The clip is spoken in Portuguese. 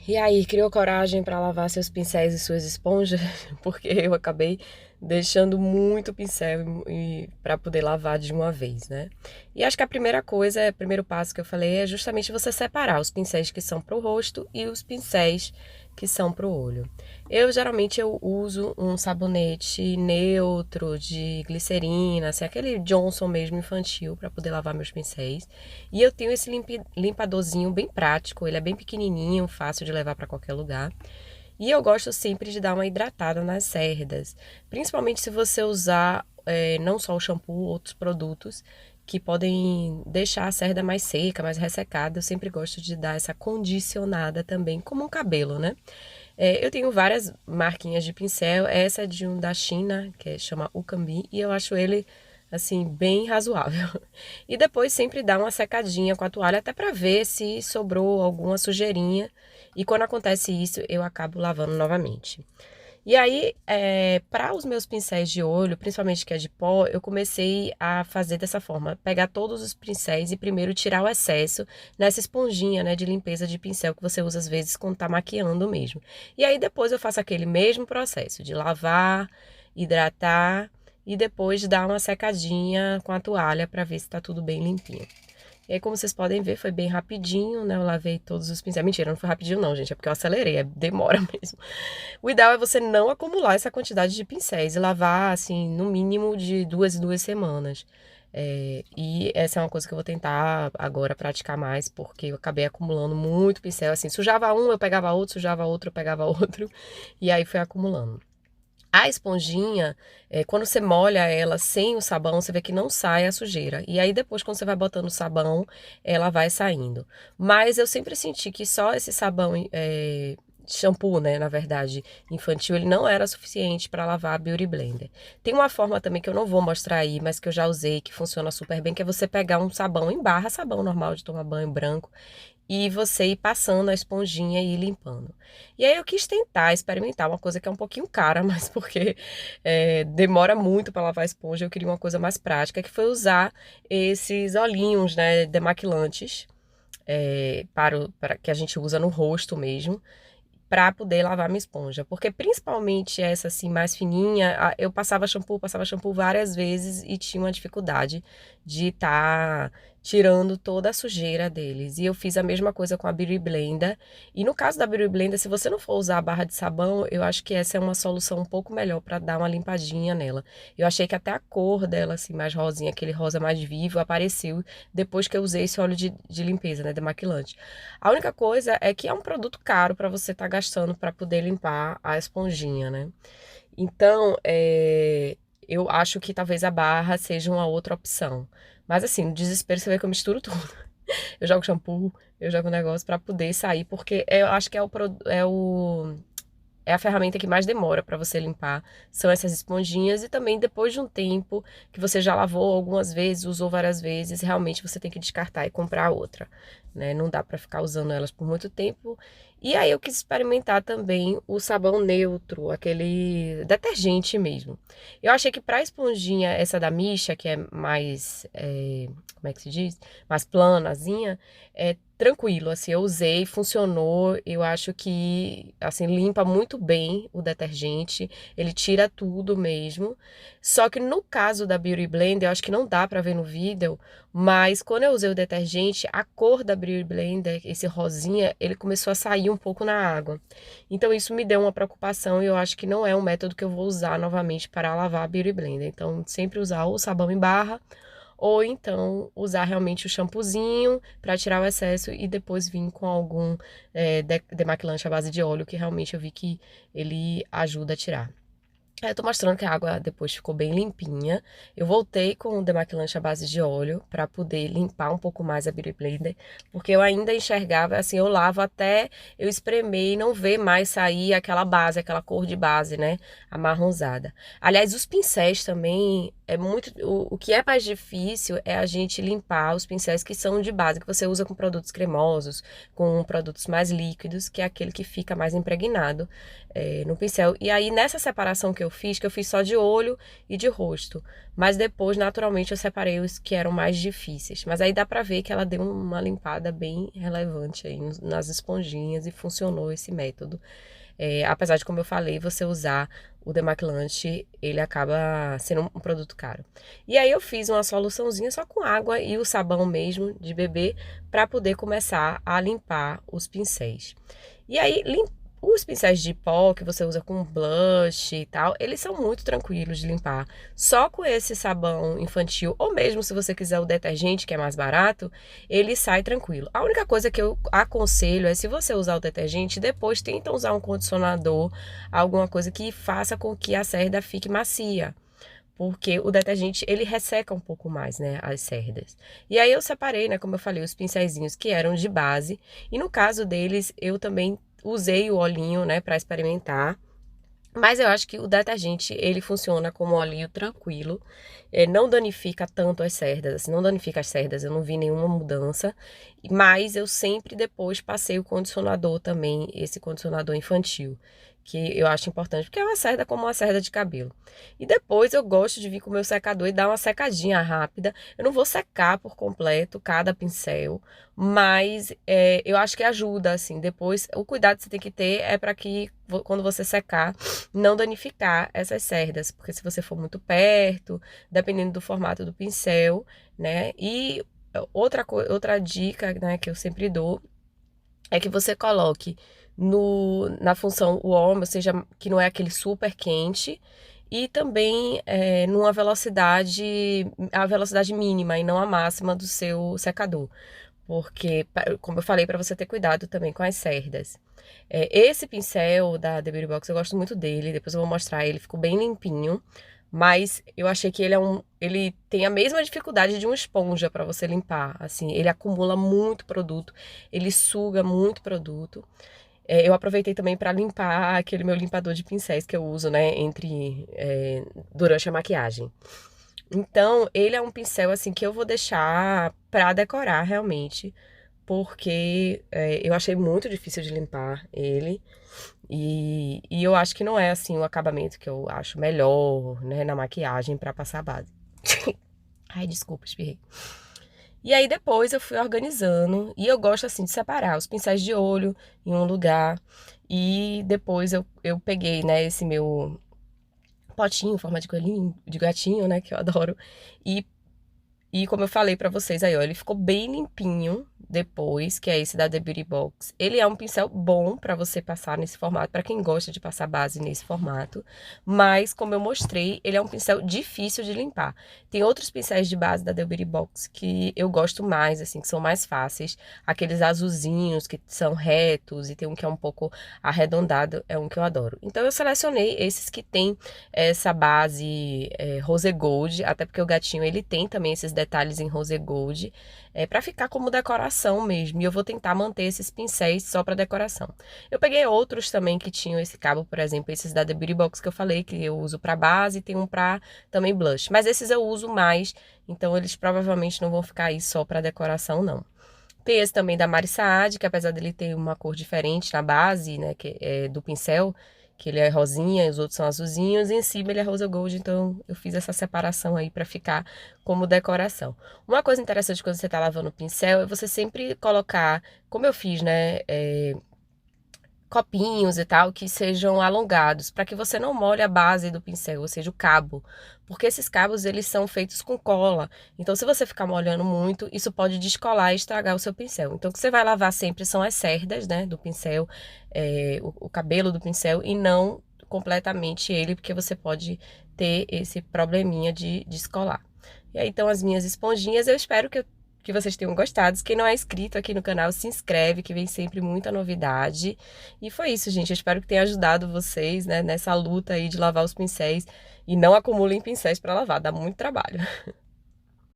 E aí, criou coragem para lavar seus pincéis e suas esponjas? Porque eu acabei deixando muito pincel para poder lavar de uma vez, né? E acho que a primeira coisa, o primeiro passo que eu falei é justamente você separar os pincéis que são para o rosto e os pincéis que são para o olho. Eu uso um sabonete neutro de glicerina, assim, aquele Johnson mesmo infantil para poder lavar meus pincéis. E eu tenho esse limpadorzinho bem prático, ele é bem pequenininho, fácil de levar para qualquer lugar. E eu gosto sempre de dar uma hidratada nas cerdas, principalmente se você usar não só o shampoo, outros produtos que podem deixar a cerda mais seca, mais ressecada. Eu sempre gosto de dar essa condicionada também, como um cabelo, né? Eu tenho várias marquinhas de pincel, essa é de um da China, que chama Ucambi, e eu acho ele assim bem razoável. E depois sempre dá uma secadinha com a toalha até para ver se sobrou alguma sujeirinha. E quando acontece isso, eu acabo lavando novamente. E aí, para os meus pincéis de olho, principalmente que é de pó, eu comecei a fazer dessa forma: pegar todos os pincéis e primeiro tirar o excesso nessa esponjinha, né, de limpeza de pincel que você usa às vezes quando tá maquiando mesmo. E aí depois eu faço aquele mesmo processo de lavar, hidratar e depois dar uma secadinha com a toalha para ver se tá tudo bem limpinho. E aí, como vocês podem ver, foi bem rapidinho, né? Eu lavei todos os pincéis. Mentira, não foi rapidinho não, gente. É porque eu acelerei, demora mesmo. O ideal é você não acumular essa quantidade de pincéis e lavar, assim, no mínimo de 2 em 2 semanas. E essa é uma coisa que eu vou tentar agora praticar mais, porque eu acabei acumulando muito pincel. Assim, sujava um, eu pegava outro, sujava outro, eu pegava outro. E aí foi acumulando. A esponjinha, quando você molha ela sem o sabão, você vê que não sai a sujeira. E aí depois, quando você vai botando o sabão, ela vai saindo. Mas eu sempre senti que só esse sabão, shampoo, né, na verdade, infantil, ele não era suficiente para lavar a Beauty Blender. Tem uma forma também que eu não vou mostrar aí, mas que eu já usei, que funciona super bem, que é você pegar um sabão em barra, sabão normal de tomar banho branco, e você ir passando a esponjinha e ir limpando. E aí eu quis tentar experimentar uma coisa que é um pouquinho cara, mas porque demora muito para lavar a esponja, eu queria uma coisa mais prática, que foi usar esses olhinhos, né, demaquilantes, para que a gente usa no rosto mesmo, para poder lavar minha esponja, porque principalmente essa assim mais fininha, eu passava shampoo várias vezes e tinha uma dificuldade de estar tirando toda a sujeira deles. E eu fiz a mesma coisa com a Beauty Blender. E no caso da Beauty Blender, se você não for usar a barra de sabão, eu acho que essa é uma solução um pouco melhor para dar uma limpadinha nela. Eu achei que até a cor dela assim mais rosinha, aquele rosa mais vivo, apareceu depois que eu usei esse óleo de limpeza, né, demaquilante. A única coisa é que é um produto caro para você estar gastando para poder limpar a esponjinha, né? Então, eu acho que talvez a barra seja uma outra opção. Mas assim, no desespero você vê que eu misturo tudo. Eu jogo shampoo, eu jogo negócio para poder sair, porque eu acho que é a ferramenta que mais demora para você limpar, são essas esponjinhas, e também depois de um tempo que você já lavou algumas vezes, usou várias vezes, realmente você tem que descartar e comprar outra, né? Não dá para ficar usando elas por muito tempo. E aí eu quis experimentar também o sabão neutro, aquele detergente mesmo. Eu achei que para esponjinha, essa da Misha, que é mais, como é que se diz? Mais planazinha, é tranquilo, assim, eu usei, funcionou, eu acho que, assim, limpa muito bem o detergente, ele tira tudo mesmo, só que no caso da Beauty Blender, eu acho que não dá pra ver no vídeo, mas quando eu usei o detergente, a cor da Beauty Blender, esse rosinha, ele começou a sair um pouco na água, então isso me deu uma preocupação e eu acho que não é um método que eu vou usar novamente para lavar a Beauty Blender, então sempre usar o sabão em barra, ou então usar realmente o shampoozinho para tirar o excesso e depois vir com algum demaquilante à base de óleo, que realmente eu vi que ele ajuda a tirar. Eu tô mostrando que a água depois ficou bem limpinha. Eu voltei com o demaquilante à base de óleo para poder limpar um pouco mais a Beauty Blender, porque eu ainda enxergava, assim, eu lavo até eu espremer e não ver mais sair aquela base, aquela cor de base, né, amarronzada. Aliás, os pincéis também, o que é mais difícil é a gente limpar os pincéis que são de base, que você usa com produtos cremosos, com produtos mais líquidos, que é aquele que fica mais impregnado no pincel. E aí, nessa separação que eu fiz só de olho e de rosto. Mas depois, naturalmente, eu separei os que eram mais difíceis. Mas aí dá pra ver que ela deu uma limpada bem relevante aí nas esponjinhas e funcionou esse método. Apesar de, como eu falei, você usar o demaquilante, ele acaba sendo um produto caro. E aí eu fiz uma soluçãozinha só com água e o sabão mesmo de bebê para poder começar a limpar os pincéis. E aí, os pincéis de pó que você usa com blush e tal, eles são muito tranquilos de limpar. Só com esse sabão infantil, ou mesmo se você quiser o detergente, que é mais barato, ele sai tranquilo. A única coisa que eu aconselho é, se você usar o detergente, depois tenta usar um condicionador, alguma coisa que faça com que a cerda fique macia. Porque o detergente, ele resseca um pouco mais, né, as cerdas. E aí eu separei, né, como eu falei, os pincéizinhos que eram de base. E no caso deles, eu também usei o olhinho, né, para experimentar. Mas eu acho que o detergente, ele funciona como olhinho tranquilo. Não danifica tanto as cerdas, assim, não danifica as cerdas, eu não vi nenhuma mudança. Mas eu sempre depois passei o condicionador também, esse condicionador infantil, que eu acho importante, porque é uma cerda como uma cerda de cabelo. E depois eu gosto de vir com o meu secador e dar uma secadinha rápida. Eu não vou secar por completo cada pincel, mas eu acho que ajuda, assim. Depois, o cuidado que você tem que ter é para que, quando você secar, não danificar essas cerdas, porque se você for muito perto, dependendo do formato do pincel, né? E outra dica, né, que eu sempre dou é que você coloque na função warm, ou seja, que não é aquele super quente, e também numa a velocidade mínima e não a máxima do seu secador. Porque, como eu falei, para você ter cuidado também com as cerdas. Esse pincel da The Beauty Box, eu gosto muito dele, depois eu vou mostrar ele, ficou bem limpinho. Mas eu achei que ele tem a mesma dificuldade de uma esponja para você limpar. Assim, ele acumula muito produto, ele suga muito produto. Eu aproveitei também para limpar aquele meu limpador de pincéis que eu uso, né, durante a maquiagem. Então, ele é um pincel assim que eu vou deixar para decorar realmente, porque eu achei muito difícil de limpar ele. E eu acho que não é assim o acabamento que eu acho melhor, né, na maquiagem para passar a base. Ai, desculpa, espirrei. E aí depois eu fui organizando, e eu gosto assim de separar os pincéis de olho em um lugar, e depois eu peguei, né, esse meu potinho em forma de coelhinho, de gatinho, né, que eu adoro, e como eu falei pra vocês aí, ó, ele ficou bem limpinho depois, que é esse da The Beauty Box. Ele é um pincel bom pra você passar nesse formato, pra quem gosta de passar base nesse formato. Mas, como eu mostrei, ele é um pincel difícil de limpar. Tem outros pincéis de base da The Beauty Box que eu gosto mais, assim, que são mais fáceis. Aqueles azulzinhos que são retos e tem um que é um pouco arredondado, é um que eu adoro. Então, eu selecionei esses que tem essa base rose gold, até porque o gatinho, ele tem também esses detalhes em rose gold, para ficar como decoração mesmo. E eu vou tentar manter esses pincéis só para decoração. Eu peguei outros também que tinham esse cabo, por exemplo, esses da The Beauty Box que eu falei, que eu uso para base, e tem um para também blush. Mas esses eu uso mais, então eles provavelmente não vão ficar aí só para decoração, não. Tem esse também da Mari Saad, que apesar dele ter uma cor diferente na base, né, que é do pincel, que ele é rosinha e os outros são azulzinhos, e em cima ele é rosa gold, então eu fiz essa separação aí pra ficar como decoração. Uma coisa interessante quando você tá lavando o pincel é você sempre colocar, como eu fiz, né, copinhos e tal, que sejam alongados, para que você não molhe a base do pincel, ou seja, o cabo. Porque esses cabos, eles são feitos com cola. Então, se você ficar molhando muito, isso pode descolar e estragar o seu pincel. Então, o que você vai lavar sempre são as cerdas, né, do pincel, o cabelo do pincel, e não completamente ele, porque você pode ter esse probleminha de descolar. E aí, então, as minhas esponjinhas, eu espero que vocês tenham gostado. Quem não é inscrito aqui no canal, se inscreve, que vem sempre muita novidade. E foi isso, gente. Eu espero que tenha ajudado vocês, né, nessa luta aí de lavar os pincéis. E não acumulem pincéis para lavar, dá muito trabalho.